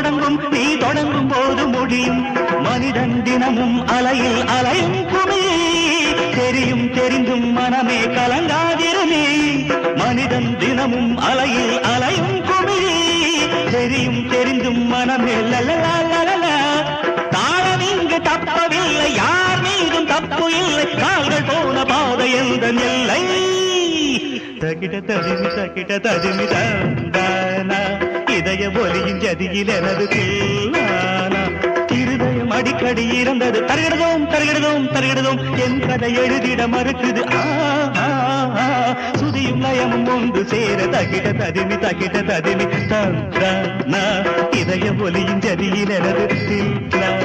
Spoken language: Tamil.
தொடங்கும் நீ தொடங்கும் போது முடியும் மனிதன் தினமும் அலையில் அலையும் குமி தெரியும் தெரிந்தும் மனமே கலங்காதிருமே மனிதன் தினமும் அலையில் அலையும் குமி தெரியும் தெரிந்தும் மனமே தாளம் இங்கு தப்பவில்லை யார் மீதும் தப்பு இல்லை கால்கள் போன பாதை எந்த எல்லை தகிட தடிமி தானா இதய ஒலியின் ஜதியில் எனது தில்லானா இருதயம் அடிக்கடி இறந்தது தருகிடுதோம் என் கதை எழுதிட மறுக்குது சுதியும் லயமும் ஒன்று சேர தகிட தடிமி தானா இதய ஒலியின் ஜதியில் எனது தில்லானா